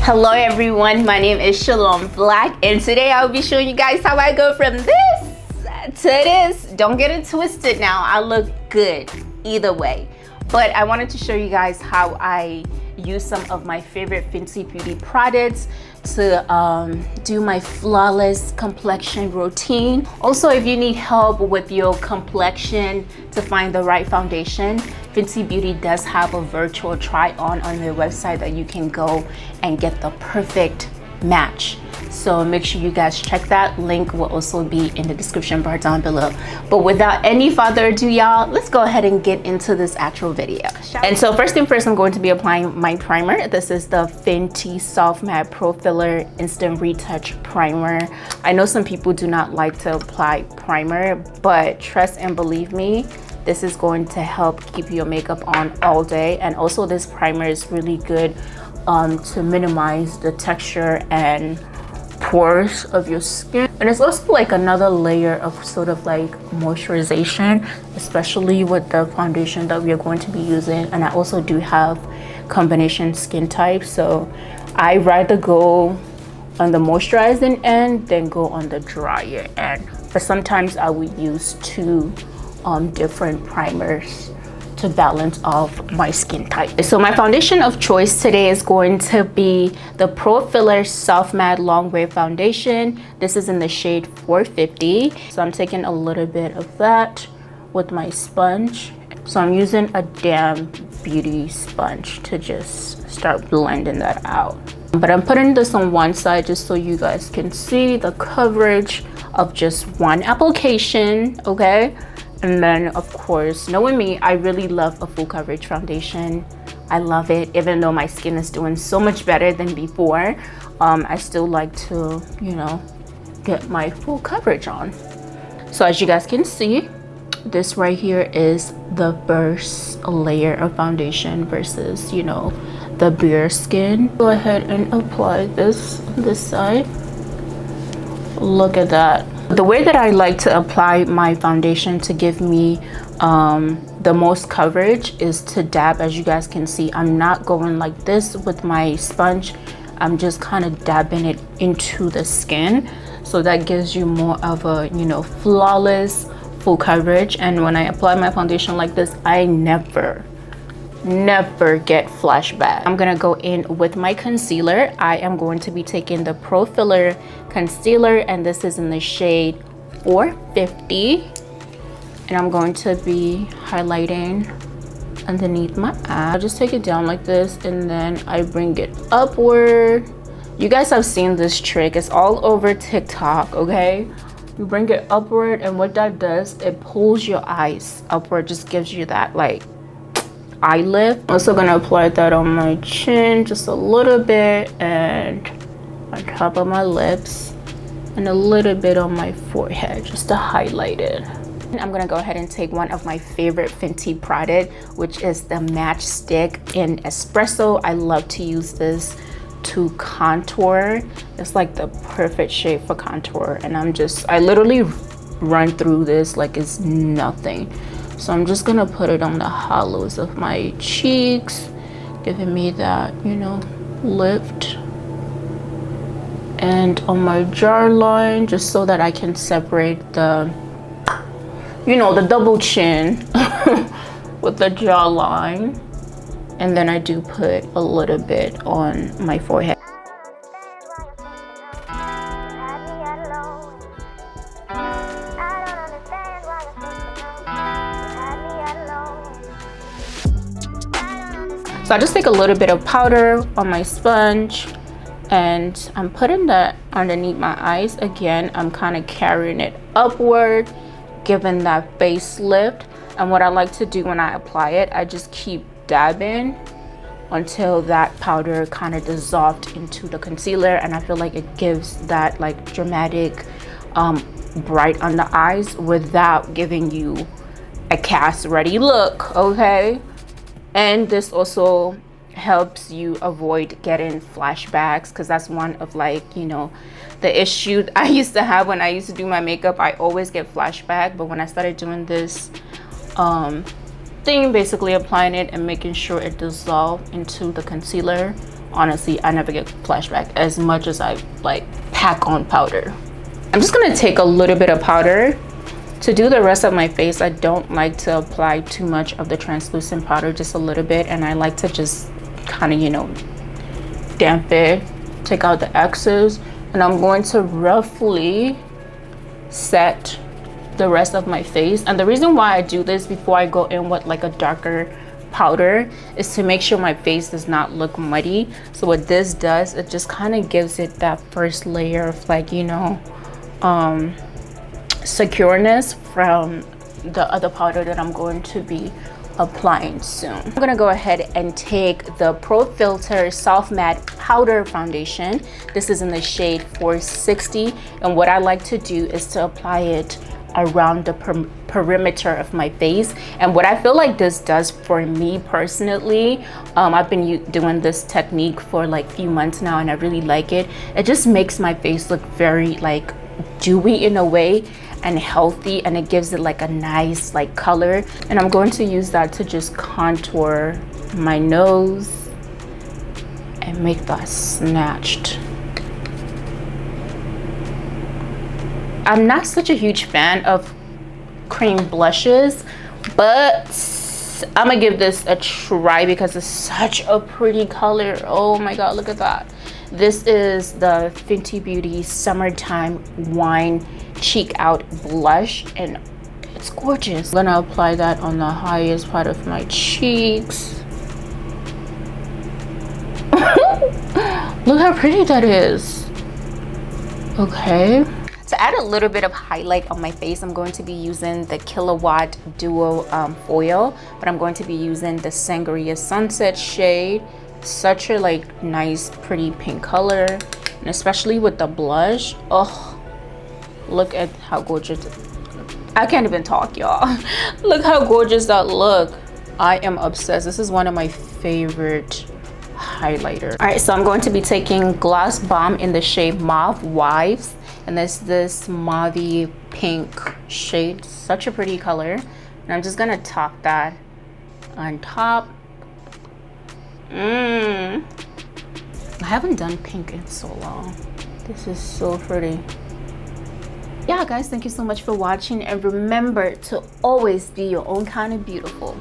Hello everyone, my name is Shalom Blac, and today I'll be showing you guys how I go from this to this. Don't get it twisted now, I look good either way. But I wanted to show you guys how I use some of my favorite Fenty Beauty products to do my flawless complexion routine. Also, if you need help with your complexion to find the right foundation, Fenty Beauty does have a virtual try-on their website that you can go and get the perfect match. So make sure you guys check that. Link will also be in the description bar down below. But without any further ado, y'all, let's go ahead and get into this actual video. And so first thing first, I'm going to be applying my primer. This is the Fenty Soft Matte Pro Filler Instant Retouch Primer. I know some people do not like to apply primer, but trust and believe me, this is going to help keep your makeup on all day. And also this primer is really good to minimize the texture and pores of your skin, and it's also like another layer of sort of like moisturization, especially with the foundation that we are going to be using. And I also do have combination skin type, so I rather go on the moisturizing end than go on the drier end. But sometimes I would use two different primers to balance off my skin type. So my foundation of choice today is going to be the Pro Filler Soft Matte Long Wear Foundation. This is in the shade 450. So I'm taking a little bit of that with my sponge. So I'm using a damn beauty sponge to just start blending that out. But I'm putting this on one side just so you guys can see the coverage of just one application, okay? And then of course, knowing me, I really love a full coverage foundation. I love it, even though my skin is doing so much better than before. I still like to, you know, get my full coverage on. So as you guys can see, this right here is the first layer of foundation versus, you know, the bare skin. Go ahead and apply this on this side. Look at that. The way that I like to apply my foundation to give me the most coverage is to dab. As you guys can see, I'm not going like this with my sponge. I'm just kind of dabbing it into the skin. So that gives you more of a, you know, flawless full coverage. And when I apply my foundation like this, I never get flashback. I'm gonna go in with my concealer. I am going to be taking the Pro Filler concealer, and this is in the shade 450, and I'm going to be highlighting underneath my eye. I just take it down like this, and then I bring it upward. You guys have seen this trick, it's all over TikTok, okay? You bring it upward, and what that does, it pulls your eyes upward, just gives you that like eye lift. I'm also gonna apply that on my chin just a little bit, and on top of my lips, and a little bit on my forehead just to highlight it. And I'm gonna go ahead and take one of my favorite Fenty product, which is the Match Stick in Espresso. I love to use this to contour. It's like the perfect shade for contour, and I literally run through this like it's nothing. So I'm just gonna put it on the hollows of my cheeks, giving me that, you know, lift, and on my jawline, just so that I can separate the, you know, the double chin with the jawline. And then I do put a little bit on my forehead. So I just take a little bit of powder on my sponge, and I'm putting that underneath my eyes. Again, I'm kind of carrying it upward, giving that face lift. And what I like to do when I apply it, I just keep dabbing until that powder kind of dissolved into the concealer, and I feel like it gives that like dramatic bright on the eyes without giving you a cast ready look, okay? And this also helps you avoid getting flashbacks, because that's one of, like, you know, the issue I used to have when I used to do my makeup. I always get flashback, but when I started doing this thing, basically applying it and making sure it dissolved into the concealer honestly, I never get flashback as much as I like pack on powder. I'm just gonna take a little bit of powder to do the rest of my face. I don't like to apply too much of the translucent powder, just a little bit, and I like to just kind of, you know, damp it, take out the excess, and I'm going to roughly set the rest of my face. And the reason why I do this before I go in with like a darker powder is to make sure my face does not look muddy. So what this does, it just kind of gives it that first layer of like, you know, secureness from the other powder that I'm going to be applying soon. I'm gonna go ahead and take the Pro Filter Soft Matte Powder Foundation. This is in the shade 460, and what I like to do is to apply it around the perimeter of my face. And what I feel like this does for me personally, I've been doing this technique for like a few months now, and I really like it. It just makes my face look very like dewy in a way, and healthy, and it gives it like a nice like color. And I'm going to use that to just contour my nose and make that snatched. I'm not such a huge fan of cream blushes, but I'm gonna give this a try because it's such a pretty color. Oh my god, look at that. This is the Fenty Beauty Summertime Wine Cheek Out Blush, and it's gorgeous. I'm gonna apply that on the highest part of my cheeks. Look how pretty that is. Okay. To add a little bit of highlight on my face, I'm going to be using the Kilowatt Duo foil, but I'm going to be using the Sangria Sunset shade. Such a like nice pretty pink color, and especially with the blush, oh, look at how gorgeous. I can't even talk, y'all. Look how gorgeous that look. I am obsessed. This is one of my favorite highlighters. All right, so I'm going to be taking Gloss Bomb in the shade Mauve Wives, and this mauve pink shade. Such a pretty color, and I'm just gonna top that on top. I haven't done pink in so long. This is so pretty. Yeah guys, thank you so much for watching, and remember to always be your own kind of beautiful.